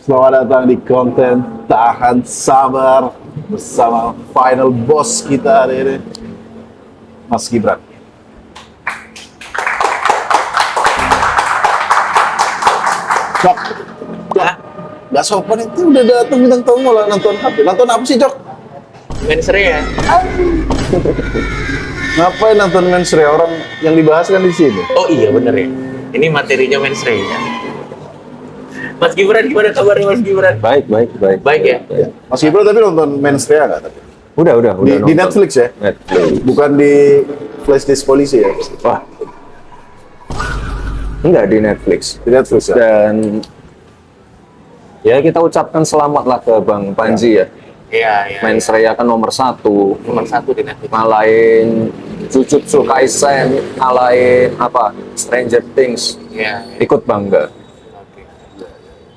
Selamat datang di konten Tahan Sabar bersama final boss kita hari ini, Mas Gibran. Cok, nggak sopan itu udah datang bintang tamu malah nonton HP. Nonton apa sih, Cok? Mensreya. Ngapain nonton Mensreya? Orang yang dibahas kan di sini. Oh iya bener ya. Ini materinya Mensreya. Mas Gibran, gimana kabarnya Mas Gibran? Baik. Baik ya? Ya. Mas Gibran tapi nonton Mensreya nggak? Tapi Udah di nonton. Netflix ya? Netflix. Bukan di flashdisk polisi ya? Wah. Enggak di Netflix. Di Netflix ya? Dan ya kita ucapkan selamatlah ke Bang Panji ya. Iya. Mensreya kan nomor 1. Nomor 1 di Netflix. Ngalahin Jujutsu Kaisen, ngalahin apa? Stranger Things. Iya. Ikut bangga. Oke.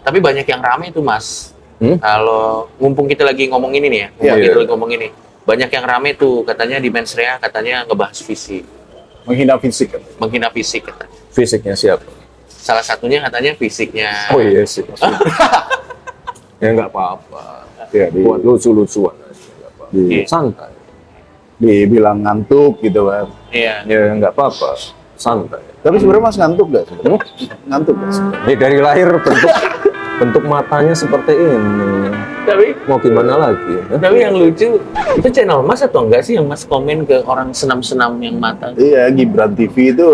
Tapi banyak yang rame tuh Mas. Hmm? Kalau mumpung kita lagi ngomong ini nih ya, Iya. kita lagi ngomong ini. Banyak yang rame tuh katanya di Mensreya katanya ngebahas fisik, Menghina fisik kan? menghina fisik katanya. Fisiknya siapa? Salah satunya katanya fisiknya. Oh iya sih. Ya nggak apa-apa. Ya, Buat lucu-lucuan aja. Nggak apa-apa. Iya. Santai. dibilang ngantuk gitu kan. Iya. Ya nggak apa-apa. Santai. Tapi sebenarnya Mas ngantuk nggak sebenarnya? Ngantuk nggak sih? Dari lahir bentuk matanya seperti ini. Tapi Mau gimana lagi? Tapi yang lucu, itu channel Mas atau enggak sih yang Mas komen ke orang senam-senam yang mata? Iya, Gibran TV itu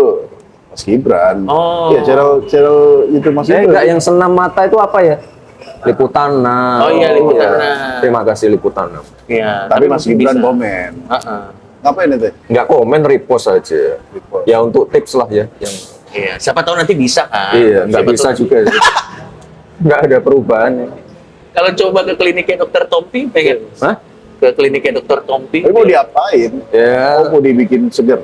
Mas Gibran. Oh. Iya, channel itu Mas Gibran. Enggak, yang senam mata itu apa ya? Liputan. Oh iya, Liputan. Terima kasih Liputan. Iya. Tapi Mas Gibran bisa. komen. Heeh. Ngapain itu? Enggak komen, repost aja. Repost. Ya untuk tips lah ya. Yang Iya, siapa tahu nanti bisa kan? iya, enggak Siapa bisa tahu- juga. Enggak ada perubahan. Kalau coba ke kliniknya Dokter Tompi, pengen? Hah? Ke kliniknya Dokter Tompi. Tapi mau diapain? Ya, Oh, mau dibikin seger.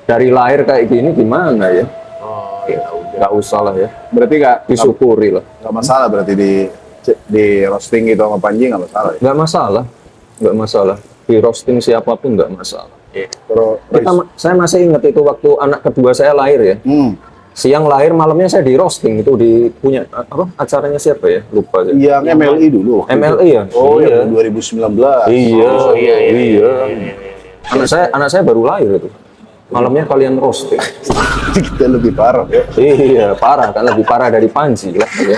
dari lahir kayak gini gimana ya? Oh, ya udah. Enggak usah lah ya. Berarti Disyukuri lah. nggak masalah berarti di roasting gitu sama Panji nggak masalah ya? Enggak masalah. Enggak masalah. Di roasting siapapun enggak masalah. Iya. Terus, Saya masih ingat itu waktu anak kedua saya lahir ya. Siang lahir, malamnya saya di roasting itu di punya apa acaranya siapa ya? Lupa saya. yang MLI dulu. waktu MLI itu. ya? Oh Iya. ya, 2019. Iya. Oh, iya. Anak saya baru lahir itu. Malamnya kalian roasting. Kita lebih parah ya. Iya, parah kan lebih parah dari Panji lah ya.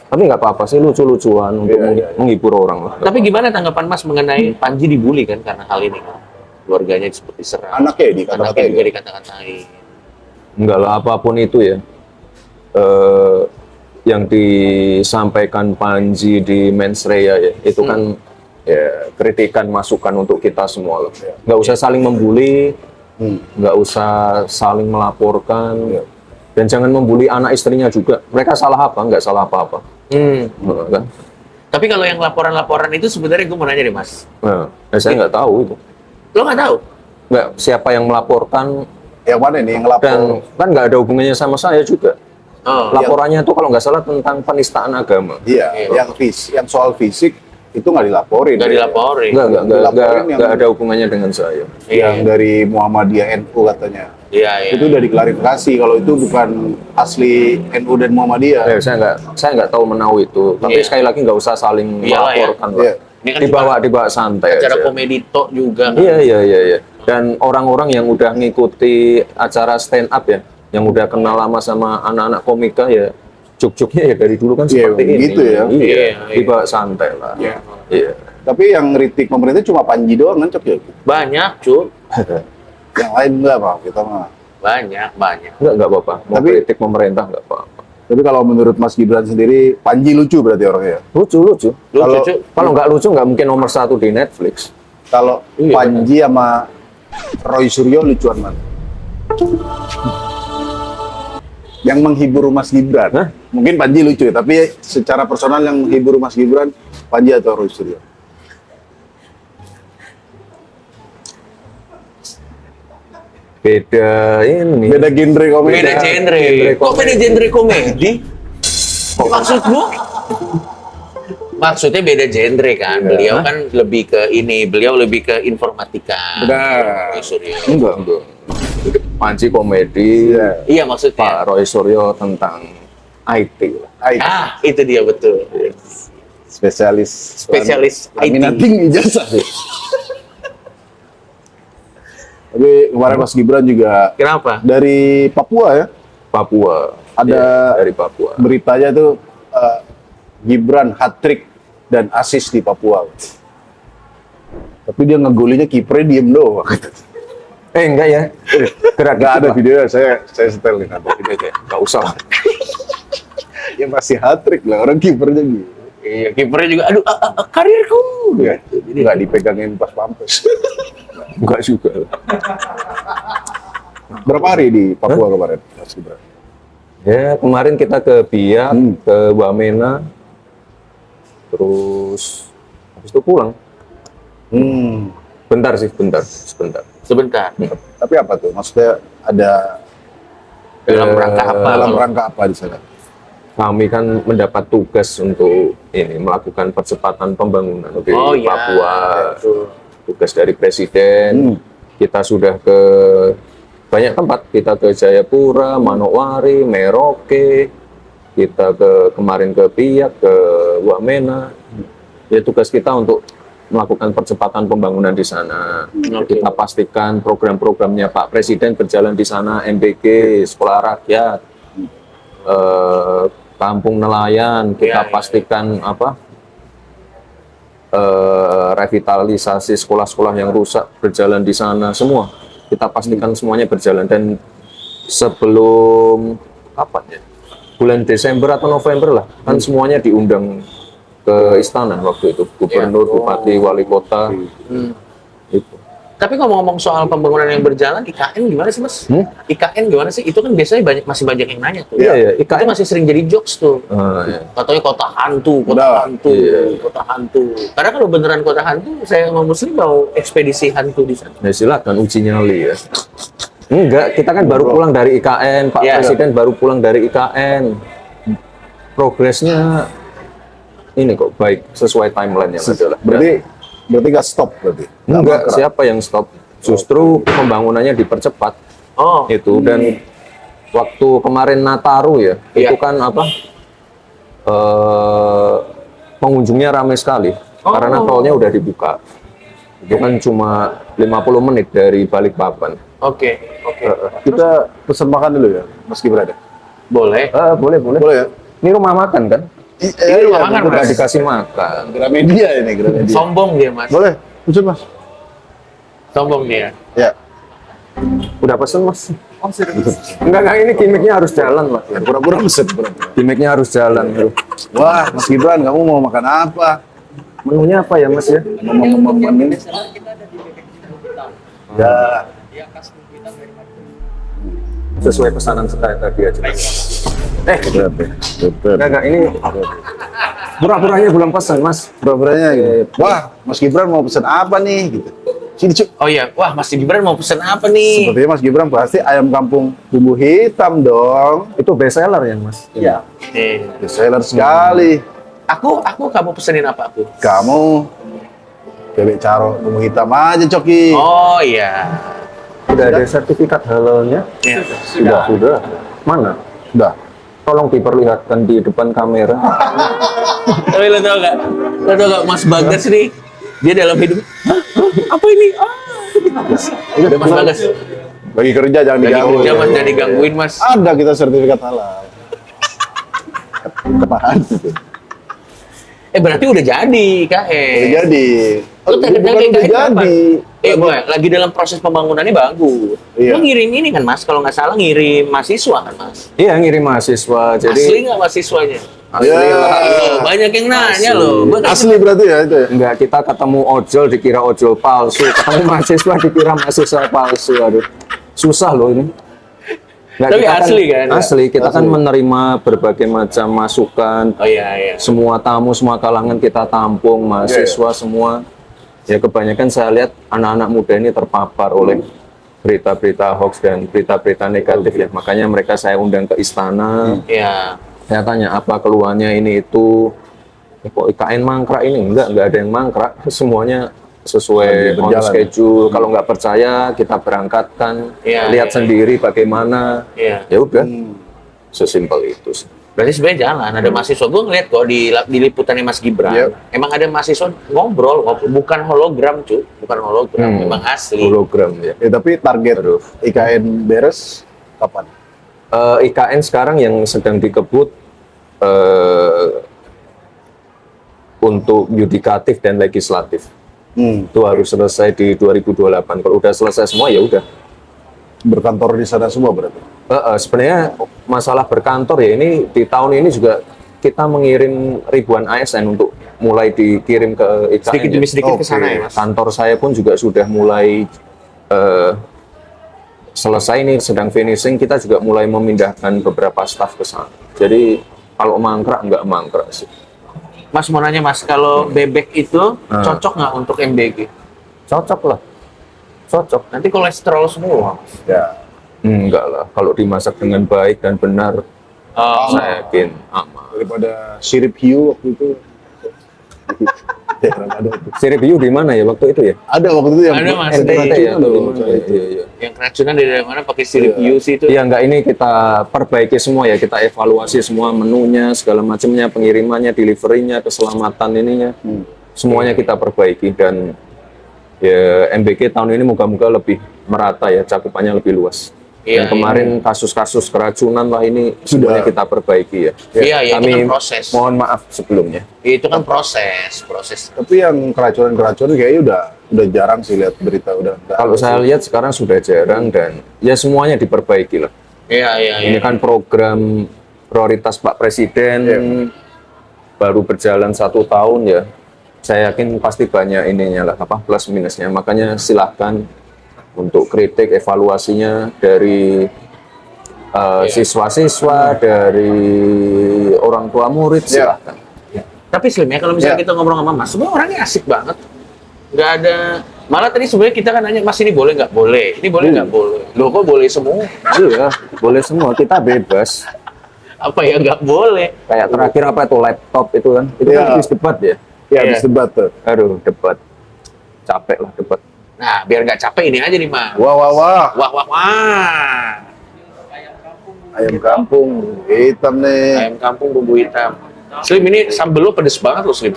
Tapi nggak apa-apa sih, lucu-lucuan untuk Iya. menghibur orang lah. Tapi gimana tanggapan Mas mengenai Panji dibully kan karena hal ini kan? Keluarganya seperti serang. Anaknya ya dikata-katain. Anaknya juga dikata-katain. Enggak lah, apapun itu ya. Yang disampaikan Panji di Mensreya ya, itu kan ya kritikan masukan untuk kita semua loh. Nggak usah saling membuli, nggak usah saling melaporkan, dan jangan membuli anak istrinya juga. Mereka salah apa? Nggak salah apa-apa. Kan? Tapi kalau yang laporan-laporan itu sebenarnya gue mau nanya deh Mas. Nah, saya nggak tahu itu. Lo nggak tahu? Nggak, siapa yang melaporkan, Yang mana nih yang lapor? dan kan nggak ada hubungannya sama saya juga. Oh, Laporannya itu kalau nggak salah tentang penistaan agama. Iya, Iya. yang soal fisik itu nggak dilaporin. nggak dilaporin. Dilaporin yang- Nggak ada hubungannya dengan saya. Yang dari Muhammadiyah NU katanya. Iya. Itu udah diklarifikasi kalau itu bukan asli NU dan Muhammadiyah. Saya nggak tahu menahu itu. Tapi Iya. sekali lagi nggak usah saling Iyalah ya. melaporkan Iya. lah. Ini kan Dibawa santai acara aja. komedi tok juga. kan? Iya. Dan orang-orang yang udah ngikuti acara stand up ya, yang udah kenal lama sama anak-anak komika ya, juk-juknya ya dari dulu kan Iya, seperti ini. gitu ya. Iya, Iya. dibawa santai lah. Iya. Iya. Tapi yang ngeritik pemerintah cuma Panji doang kan Cok ya? Banyak, Cuk. Yang lain enggak Pak, kita mah. Banyak. Nggak apa-apa. Mau Tapi- kritik pemerintah nggak apa-apa. Tapi kalau menurut Mas Gibran sendiri, Panji lucu berarti orangnya. Lucu. Lucu, Kalau- Cuk. Kalau nggak lucu nggak mungkin nomor 1 di Netflix. Kalau Iya, Panji sama Roy Suryo lucuan mana? Yang menghibur Mas Gibran. Hah? Mungkin Panji lucu, tapi secara personal yang menghibur Mas Gibran, Panji atau Roy Suryo? Beda ini. Beda genre komedi. Beda genre. Kok beda genre komedi? Maksudmu? Maksudnya beda genre kan. Beliau kan lebih ke ini, beliau lebih ke informatika. Benar. Roy Suryo. Enggak. Panji komedi, Iya. Iya maksudnya. Pak Roy Suryo tentang IT. IT. Ah, itu dia betul. Spesialis Spesialis laminating ijazah sih. Tapi kemarin Mas Gibran juga Kenapa? dari Papua ya. Papua. Ada Iya, dari Papua. beritanya tuh Gibran hat-trick dan asis di Papua. Tapi dia ngegolinya kipernya diem doang. Enggak ya. Gerak Gak ada videonya, saya setelin nanti. Enggak usah. Ya masih hat-trick lah, orang kipernya gitu. Iya, kipernya juga, aduh, karirku. Ya, jadi nggak dipegangin pas pampes. Enggak juga. Berapa hari di Papua kemarin, Mas Gibran? Ya, kemarin kita ke Biak, ke Wamena, terus habis itu pulang. Bentar sih, sebentar. Sebentar. Tapi apa tuh? Maksudnya ada Dalam rangka apa? Dalam rangka apa di sana? Kami kan mendapat tugas untuk ini melakukan percepatan pembangunan di Oh iya. Papua. Betul. Tugas dari Presiden. Kita sudah ke banyak tempat. Kita ke Jayapura, Manokwari, Merauke. Kita kemarin ke Biak, ke Wamena. Ya tugas kita untuk melakukan percepatan pembangunan di sana. Kita pastikan program-programnya Pak Presiden berjalan di sana, MBG, Sekolah Rakyat, Kampung Nelayan, kita pastikan revitalisasi sekolah-sekolah yang rusak berjalan di sana, semua kita pastikan semuanya berjalan. Dan sebelum kapan ya, bulan Desember atau November lah, kan semuanya diundang ke istana waktu itu, gubernur, bupati, wali kota. Itu. Tapi ngomong-ngomong soal pembangunan yang berjalan, IKN gimana sih, Mas? IKN gimana sih? Itu kan biasanya masih banyak yang nanya tuh. Iya, iya. Itu IKN masih sering jadi jokes tuh. Iya. Katanya kota hantu, kota hantu. Karena kalau beneran kota hantu, saya sama Muslim mau ekspedisi hantu di sana. Ya silakan uji nyali ya. Enggak, kita kan baru pulang dari IKN, Pak Presiden baru pulang dari IKN. Progresnya ini kok baik, sesuai timeline yang ada. Berarti nggak stop berarti? Enggak, siapa yang stop? Justru pembangunannya dipercepat. Oh. Itu, dan waktu kemarin Nataru ya, itu kan pengunjungnya ramai sekali. Karena tolnya udah dibuka. Itu kan cuma 50 menit dari Balikpapan. Oke. Kita pesan makan dulu ya, Mas Gibran ya? Boleh. Boleh. Boleh ya? Ini rumah makan kan? Ini rumah makan, Udah Mas. dikasih makan. Gramedia ini, Gramedia. Sombong dia, Mas. Boleh, pesan Mas. Sombong dia. Ya. Udah pesen Mas? Enggak, ini gimmicknya harus jalan Mas. Pura-pura pesen, pura-pura. Gimmicknya harus jalan. Wah, Mas Gibran, kamu mau makan apa? Menunya apa ya Mas ya? Ngomong-ngomong ini. Ya. Sesuai pesanan saya tadi aja. Betul. Enggak, ini pura-puranya belum pesan Mas. Pura-puranya gitu. Wah, Mas Gibran mau pesan apa nih? Gitu. Sini, Cuk. Oh iya, wah Mas Gibran mau pesen apa nih? Sepertinya Mas Gibran pasti ayam kampung bumbu hitam dong. Itu best seller ya Mas? Iya. Nih, Bestseller sekali. aku kamu pesenin apa aku? Kamu bebek caro bumbu hitam aja, Coki. Oh iya. Sudah ada sertifikat halalnya? Iya. Sudah. Mana? Udah. Tolong diperlihatkan di depan kamera. Tapi lo tau gak Mas Bagas nih, dia dalam hidup, apa ini? Udah Mas Bagas. Bagi kerja jangan Lagi diganggu. kerja Mas, jangan digangguin Mas. Ada kita sertifikat halal. Apaan itu? Berarti udah jadi, Kak. Udah jadi. Lu terkenal Bukan kayak udah kayak apa? jadi. Gue lagi dalam proses pembangunannya bagus. Iya. Lu ngirim ini kan Mas, kalau nggak salah ngirim mahasiswa kan Mas. Iya, ngirim mahasiswa. Jadi Asli nggak mahasiswanya? asli Ya. lah. Loh, banyak yang nanya loh. Gua tadi- Asli berarti ya itu ya? Enggak, kita ketemu ojol dikira ojol palsu, ketemu mahasiswa dikira mahasiswa palsu. Aduh, susah loh ini. Enggak, Tapi kita asli kan? Asli, kita kan Asli. menerima berbagai macam masukan. Oh iya. Semua tamu, semua kalangan kita tampung, mahasiswa semua. Ya kebanyakan saya lihat anak-anak muda ini terpapar oleh berita-berita hoax dan berita-berita negatif ya. Makanya mereka saya undang ke istana. Iya. Saya tanya apa keluhannya ini itu. Kok IKN mangkrak ini? Enggak ada yang mangkrak. Semuanya sesuai Lagi on berjalan. schedule. Kalau nggak percaya kita berangkatkan, Iya, lihat iya. sendiri bagaimana. Iya. Ya udah, sesimpel itu sih. Berarti sebenarnya jalan. Ada mahasiswa gue ngeliat kok di liputannya Mas Gibran. Yep. Emang ada mahasiswa ngobrol, bukan hologram cuy, bukan hologram, memang asli. Hologram ya. Tapi target IKN beres kapan? IKN sekarang yang sedang dikebut untuk yudikatif dan legislatif. Itu harus selesai di 2028. Kalau udah selesai semua ya udah. Berkantor di sana semua berarti? Sebenarnya masalah berkantor ya ini di tahun ini juga kita mengirim ribuan ASN untuk mulai dikirim ke IKN. Sedikit demi sedikit ke Oke. sana ya Mas. Kantor saya pun juga sudah mulai selesai nih, sedang finishing. Kita juga mulai memindahkan beberapa staf ke sana. Jadi kalau mangkrak nggak mangkrak sih. Mas mau nanya Mas, kalau bebek itu cocok nggak untuk MBG? Cocok lah, cocok. Nanti kolesterol semua Mas. Ya. Enggak lah, kalau dimasak dengan baik dan benar, saya yakin aman. Daripada sirip hiu waktu itu. Ya, ada itu. Sirip hiu di mana ya waktu itu ya? Ada waktu itu yang Ada, Mas. yang Ada keracunan ya, loh, tuh. Mas, itu. Iya. Yang keracunan dari mana pakai sirip hiu sih itu? Iya, enggak, ini kita perbaiki semua ya, kita evaluasi semua menunya, segala macamnya, pengirimannya, deliverynya, keselamatan ininya, semuanya kita perbaiki dan ya MBG tahun ini moga-moga lebih merata ya, cakupannya lebih luas. Iya, Dan kemarin kasus-kasus keracunan lah ini semuanya kita perbaiki ya. Iya, iya, itu Kami kan proses. mohon maaf sebelumnya. Itu kan proses. Tapi yang keracunan kayaknya udah jarang sih lihat berita udah. nggak Kalau ada saya sih. lihat sekarang sudah jarang dan ya semuanya diperbaiki lah. Iya. Ini kan program prioritas Pak Presiden baru berjalan 1 tahun ya. Saya yakin pasti banyak ininya lah, plus minusnya. Makanya silahkan untuk kritik evaluasinya dari siswa-siswa, dari orang tua murid, silahkan. Tapi Slim ya, kalau misalnya kita ngobrol sama Mas, semua orangnya asik banget. Nggak ada, malah tadi sebenarnya kita kan nanya, Mas ini boleh nggak boleh? Ini boleh nggak boleh? Loh kok boleh semua? Iya, boleh semua, kita bebas. Apa ya nggak boleh? Kayak terakhir apa itu laptop itu kan, itu kan Iya. habis debat ya. Ya habis debat tuh. Aduh, debat. Capek lah debat. Nah, biar nggak capek ini aja nih, Mas. Wah. Wah. Ayam kampung hitam nih. Ayam kampung bumbu hitam. Slim, ini sambel lo pedes banget lo, Slim.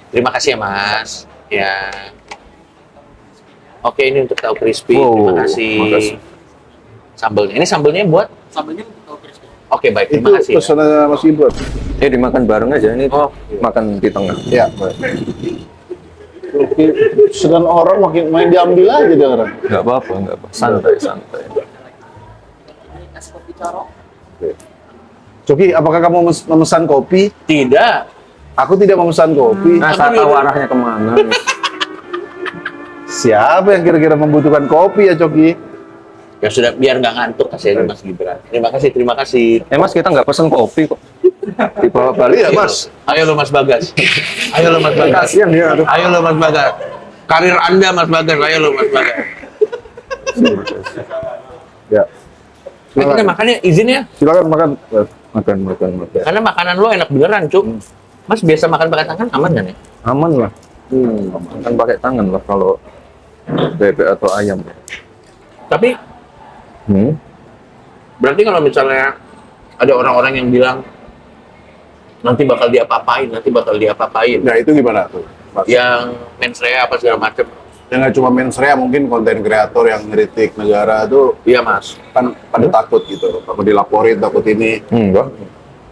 Terima kasih ya, Mas. Ya. Oke, ini untuk tahu crispy. Terima kasih. makasih. Sambelnya. Ini sambelnya buat? Sambelnya untuk tahu crispy. Oke, baik. Itu Terima kasih. Ya. pesanan Mas Gibran. Dimakan bareng aja, ini makan di tengah. Ya. Oke, sedang orang main diambil aja dia orang. Nggak apa-apa, santai. Es kopi caro. Coki, apakah kamu memesan kopi? Tidak. Aku tidak memesan kopi. Nah, saya tahu arahnya kemana. Siapa yang kira-kira membutuhkan kopi ya, Coki? Ya sudah, biar nggak ngantuk kasih aja Mas Gibran. Terima kasih. Mas, kita nggak pesen kopi kok. Dibawa balik. Iya, Mas. Ayo lo Mas Bagas. Ayo lo Mas Bagas. Kasian dia, aduh. Ayo lo Mas Bagas. Karir Anda Mas Bagas. Ayo lo Mas Bagas. Ya. Nah, kita makannya izin ya. Silakan makan. Makan. Karena makanan lo enak beneran, Cuk. Mas biasa makan pakai tangan aman kan ya? Aman lah. Makan pakai tangan lah kalau bebek atau ayam. Tapi berarti kalau misalnya ada orang-orang yang bilang nanti bakal diapa-apain. Nah, itu gimana tuh, Mas? Yang mensrea apa segala macam. Ya nggak cuma mensrea, mungkin konten kreator yang ngeritik negara tuh Iya, Mas. kan pada takut gitu, takut dilaporin, takut ini. Enggak.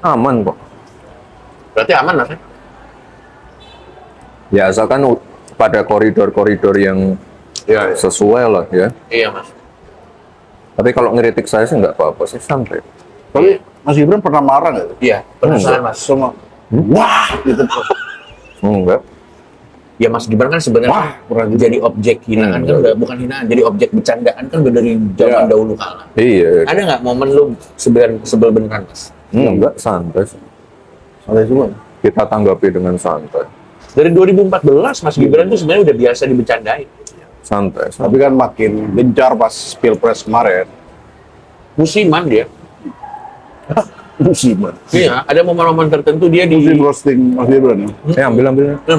Aman kok. Berarti aman, Mas. Ya asalkan pada koridor-koridor yang Ya, sesuai lah ya. Iya, Mas. Tapi kalau ngeritik saya sih nggak apa-apa sih, santai. tapi Mas Gibran pernah marah nggak? Iya, penasaran, Mas. Semua. Wah, gitu. Enggak. Ya Mas Gibran kan sebenarnya jadi objek hinaan kan udah bukan hinaan, jadi objek bercandaan kan udah dari zaman Ya. dahulu kala. Iya. Ada nggak momen lu sebel beneran, Mas? Enggak, santai. Santai semua. Kita tanggapi dengan santai. Dari 2014 Mas Gibran tuh sebenarnya udah biasa dibercandain. Santai. Tapi kan makin gencar pas Pilpres kemarin. Musiman dia. Musiman. Iya, ada momen-momen tertentu dia di Musim roasting Mas Gibran ya. Ambil.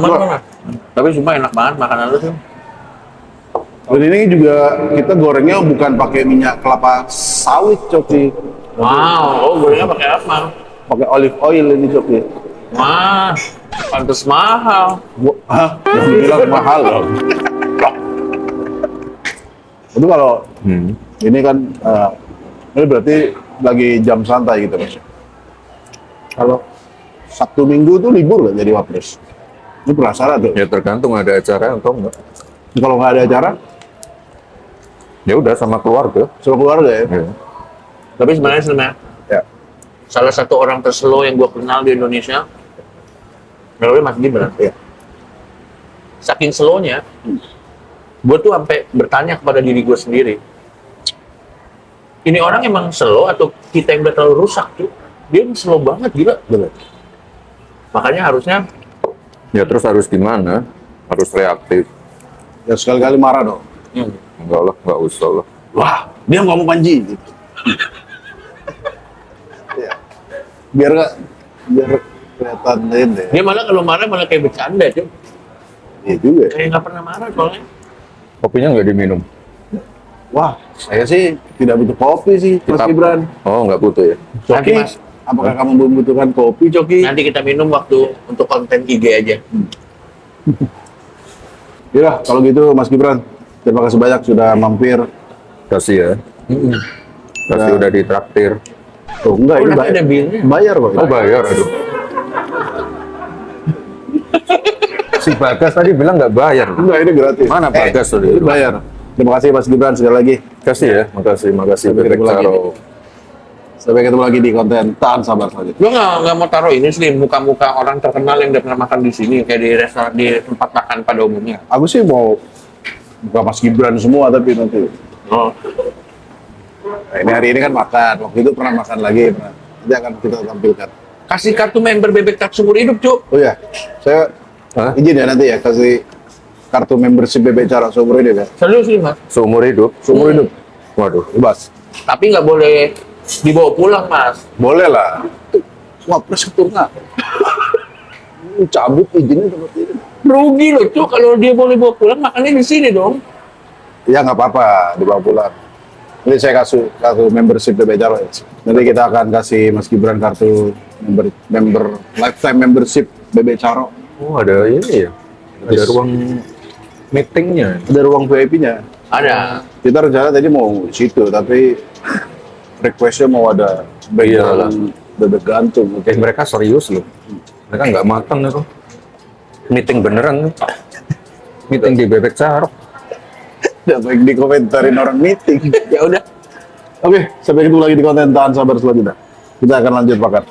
mana. Tapi sumpah enak banget makanan lu tuh. Dan ini juga kita gorengnya bukan pakai minyak kelapa sawit, Coki. Wow, oh gorengnya pakai apa? Pakai olive oil ini Coki. Wah, pantas mahal. Hah? Yang bilang mahal loh. Itu kalau ini kan ini berarti lagi jam santai gitu Mas. Kalau Sabtu Minggu tuh libur nggak jadi wapres? Ini penasaran tuh. Ya tergantung ada acara atau enggak. Kalau nggak ada acara, Ya udah sama keluarga. sama keluarga ya. Ya. Tapi sebenarnya Ya. salah satu orang terslow yang gue kenal di Indonesia, namanya Mas Gibran. Iya. Saking slownya, gue tuh sampai bertanya kepada diri gue sendiri, ini orang emang slow atau kita yang udah terlalu rusak tuh? Dia slow banget, gila. Betul. Makanya harusnya Ya terus harus gimana? Harus reaktif. Ya sekali-kali marah dong. Enggak lah, enggak usah lah. Wah, dia ngomong Panji. Gitu. Ya. Biar kelihatan ini. dia malah kalau marah malah kayak bercanda cuy. Iya juga. Kayak nggak pernah marah soalnya. Kopinya nggak diminum. Wah, saya sih tidak butuh kopi sih, Mas Kita- Gibran. Oh, nggak butuh ya. Nanti Coki, Mas, apakah kamu membutuhkan kopi, Coki? nanti kita minum waktu untuk konten IG aja. Ya, kalau gitu Mas Gibran, terima kasih banyak sudah mampir. Kasih ya. Kasih Ya. udah ditraktir. Tuh, enggak, Oh, ini nanti ada bilnya. bayar kok. Oh bayar, aduh. Si Bagas tadi bilang nggak bayar. Enggak, ini gratis. Mana Bagas tadi? Ini bayar. Terima kasih Mas Gibran sekali lagi. Kasih ya, makasih Sampai Bebek ketemu lagi. Caro. Sampai ketemu lagi di konten Tahan Sabar selanjutnya. Gue nggak mau taruh ini sih muka-muka orang terkenal yang udah pernah makan di sini kayak di restoran di tempat makan pada umumnya. Aku sih mau buka Mas Gibran semua tapi nanti. Oh, Nah, ini hari ini kan makan. Waktu itu pernah makan lagi. Pernah. Nanti akan kita tampilkan. kasih kartu member Bebek Tak seumur hidup cuk. Oh ya, saya Hah? izin ya nanti ya kasih kartu membership Bebek Cara seumur hidup ya. Serius sih mas. Seumur hidup. Seumur hidup. Waduh. Bebas. Tapi nggak boleh dibawa pulang mas. Boleh lah. Wah, pres keturna. Cabut izinnya seperti ini. Rugi loh cuk kalau dia boleh bawa pulang makannya di sini dong. Ya nggak apa-apa dibawa pulang. Ini saya kasih kartu membership Bebek Cara ya. Nanti kita akan kasih Mas Gibran kartu member lifetime membership Bebek Caro. Oh ada ini ya. Ada ruang meetingnya. Ada ruang VIP-nya. Ada. Kita rencana tadi mau di situ, tapi requestnya mau ada Iyalah. background bebek gantung. Mereka serius loh. Mereka nggak matang itu. Meeting beneran nih. Meeting di Bebek Caro. Tidak baik dikomentarin orang meeting. Ya udah. Oke, sampai ketemu lagi di konten Tahan Sabar selanjutnya. Kita akan lanjut makan.